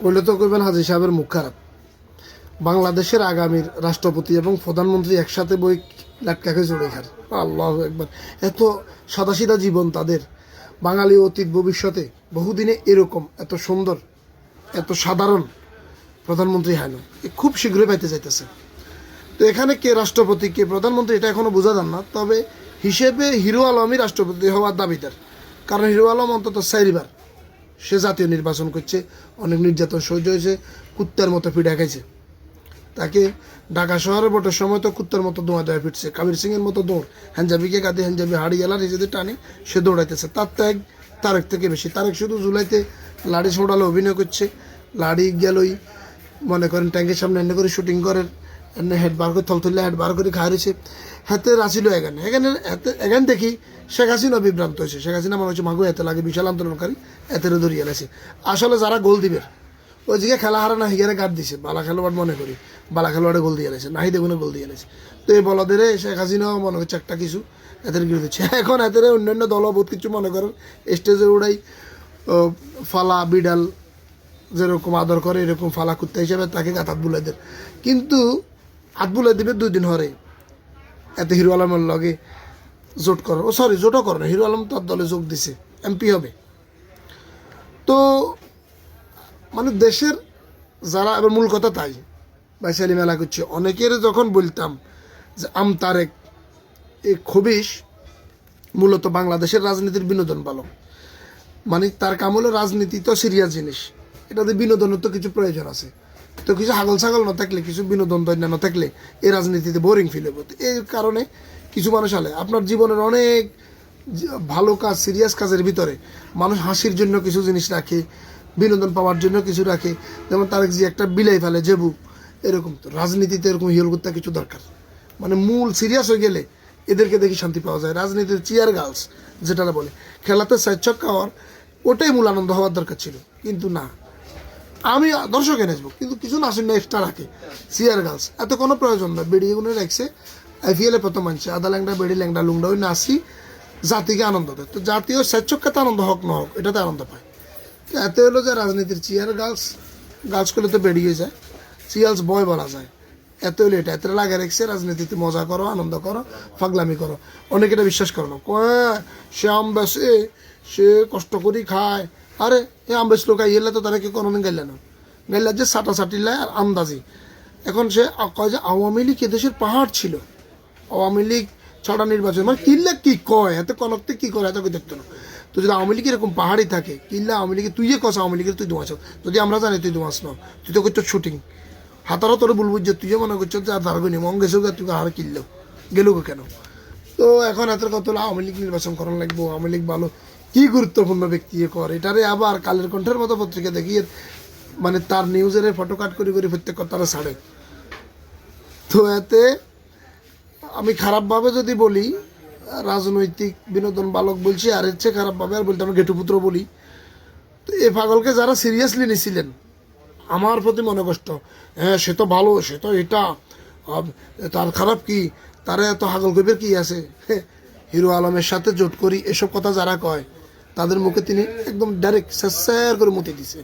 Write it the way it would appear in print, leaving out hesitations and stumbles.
কইলে তো কইবেন হাজী সাহেবের মুখ খারাপ। বাংলাদেশের আগামীর রাষ্ট্রপতি এবং প্রধানমন্ত্রী একসাথে বই লাটকাকে জড়ে খার। আল্লাহ একবার, এত সাদাসিধা জীবন তাদের। বাঙালি অতীত ভবিষ্যতে বহুদিনে এরকম এত সুন্দর এত সাধারণ প্রধানমন্ত্রী হয় না, খুব শীঘ্রই পাইতে যাইতেছে। তো এখানে কে রাষ্ট্রপতি কে প্রধানমন্ত্রী এটা এখনো বোঝা যান না। তবে হিসেবে হিরো আলমই রাষ্ট্রপতি হওয়ার দাবিদার, কারণ হিরো আলম অন্তত 4বার সে জাতীয় নির্বাচন করছে, অনেক নির্যাতন সহ্য হয়েছে, কুত্তার মতো পিঠা খাইছে। তাকে ঢাকা শহরের ভোটের সময় তো কুত্তার মতো দোয়া দেওয়া ফিরছে, কাবির সিংয়ের মতো দৌড়, হ্যাঞ্জাবিকে কাঁদে হ্যাঞ্জাবি হাড়ি গেলা নিজেদের টানে সে দৌড়াইতেছে। তার ত্যাগ তারেক থেকে বেশি। তারেক শুধু জুলাইতে লাড়ি ছোড়ালে অভিনয় করছে, লাড়ি গেলই মনে করেন ট্যাঙ্কের সামনে এনে করে শুটিং করে, এনে হেড বার করে থলথলে হেড বার করে খাওয়া রয়েছে। হাতে রাছিল এখানে এখানে এখান দেখি শেখ হাসিনা বিভ্রান্ত হয়েছে। শেখ হাসিনা মনে হচ্ছে মাগু এতে লাগে বিশাল আন্দোলনকারী, এতেরে ধরিয়ে এলাছে। আসলে যারা গোল দিবে ওই দিকে খেলা হারা নাহিগারে গার্ড দিছে, বালা খেলোয়াড় মনে করি, বালা খেলোয়াড়ে গোল দিয়ে এলেছে, নাহি দেখুন গোল দিয়ে এলেছে। তো এই বলদের শেখ হাসিনাও মনে হচ্ছে একটা কিছু এদের গিয়ে দিচ্ছে। এখন এদের অন্যান্য দলও বহুত কিছু মনে করেন স্টেজে উড়াই ফালা বিড়াল যেরকম আদর করে এরকম ফালা কুত্তা হিসেবে তাকে হাত বুলাই দেয়। কিন্তু হাত বুলাই দিবে 2 দিন হরে এতে হিরো আলমের লগে জোট করে, জোটও করে না, হিরো আলম তার দলে যোগ দিছে, এমপি হবে। তো মানে দেশের যারা এবার মূল কথা তাই বাইশালি মেলা করছে। অনেকের যখন বলতাম যে তারেক এই খবিশ মূলত বাংলাদেশের রাজনীতির বিনোদন ভালো, মানে তার কাম হলো রাজনীতি তো সিরিয়াস জিনিস, এটাতে বিনোদনের তো কিছু প্রয়োজন আছে। তো কিছু হাগল ছাগল না থাকলে, কিছু বিনোদন দৈন্য না থাকলে এই রাজনীতিতে বোরিং ফিল হবে। এই কারণে কিছু মানুষ আলে আপনার জীবনের অনেক ভালো কাজ সিরিয়াস কাজের ভিতরে মানুষ হাসির জন্য কিছু জিনিস রাখে, বিনোদন পাওয়ার জন্য কিছু রাখে। যেমন তারেক জি একটা বিলাই ফেলে জেবু, এরকম তো রাজনীতিতে এরকম হিয়ল করতে কিছু দরকার। মানে মূল সিরিয়াস হয়ে গেলে এদেরকে দেখি শান্তি পাওয়া যায়। রাজনীতির চিয়ার গার্লস যেটা বলে, খেলাতে 4 ছক্কা হওয়ার ওটাই মূল আনন্দ হওয়ার দরকার ছিল, কিন্তু না। আমি দর্শক এনে আসবো কিন্তু কিছু না শুনে এক্সট্রা রাখে চিয়ার গার্লস, এত কোনো প্রয়োজন নয়। বেড়িয়েগুলো রাখছে IPL-এ প্রথম মানছে আদা ল্যাংডা বেড়ি ল্যাংডা লুংডা ওই নাচি জাতিকে আনন্দ দেয়। তো জাতীয় 4 ছক্কাতে আনন্দ হোক না হোক এটাতে আনন্দ পায়। এতে হলো যে রাজনীতির চিয়ার গার্লস করলে তো বেরিয়ে যায়, চিয়ার্স বয় বলা যায়। এত হলো এটা এত লাগে রেখেছে রাজনীতিতে মজা করো, আনন্দ করো, ফাগলামি করো। অনেকে এটা বিশ্বাস করো না, সে আম বেসে সে কষ্ট করেই খায়। আরে এ আম বেসলো খাই এলে তো তারা কি কোনোদিন গাইলে না, গাইলে যে সাটা সাটিলায় আর আন্দাজি। এখন সে কয় যে আওয়ামী লীগ এদেশের পাহাড় ছিল, আওয়ামী লীগ ছটা নির্বাচন, মানে কিনলে কি কয় এত কনকতে কি করে এত দেখতো না। তো যদি আওয়ামী লীগ এরকম পাহাড়ি থাকে কিনলে আওয়ামী লীগে তুই কস আওয়ামী লীগের তুই দোয়াছ, যদি আমরা জানি তুই দোয়াস না, তুই তো করছো শুটিং হাতারও তোর বলবো যে তুই মনে করছো যে আর ধারবে নি মন গেছো তুই আর কিনলেও গেল কেন। তো এখন এত কত হলো আওয়ামী লীগ নির্বাচন করানো লাগবো, আওয়ামী লীগ ভালো, কি গুরুত্বপূর্ণ ব্যক্তি কর এটারে। আবার কালের কণ্ঠের মতো পত্রিকা দেখিয়ে মানে তার নিউজের ফটো কাট করে প্রত্যেক তারা ছাড়ে। তো এতে আমি খারাপভাবে যদি বলি রাজনৈতিক বিনোদন বালক বলছি, আর এর চেয়ে খারাপভাবে আর বলতে আমি গেটুপুত্র বলি। তো এ পাগলকে যারা সিরিয়াসলি নিছিলেন আমার প্রতি মনে কষ্ট, হ্যাঁ সে তো ভালো, সে তো এটা, তার খারাপ কি, তারা এত হাগল কবির কি আছে। হিরো আলমের সাথে জোট করি এসব কথা যারা কয় তাদের মুখে তিনি একদম ডাইরেক্ট স্যার করে মুতে দিছে।